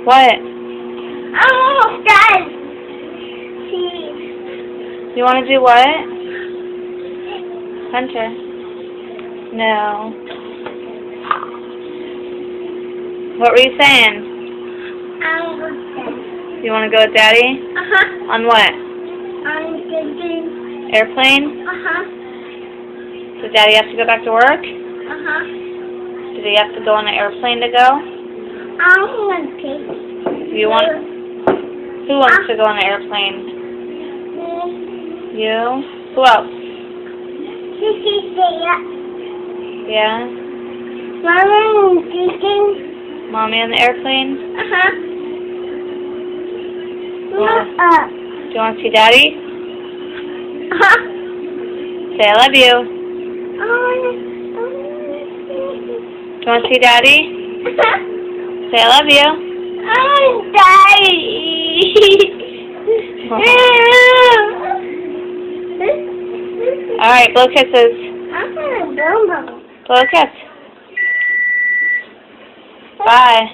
What? I'm almost done. See. You want to do what? Hunter. No. What were you saying? I'm almost done. You want to go with Daddy? Uh-huh. On what? I'm thinking. Airplane? Uh-huh. Does Daddy have to go back to work? Uh-huh. Does he have to go on an airplane to go? I want to. You want? Who wants to go on an airplane? You? Who else? Yeah? Mama, I'm thinking. Mommy on the airplane? Uh-huh. Do you want to see Daddy? Uh-huh. Say I love you. Do you want to see Daddy? Say I love you. I'm dying. Alright, blow kisses. I'm gonna go. Blow a kiss. Bye.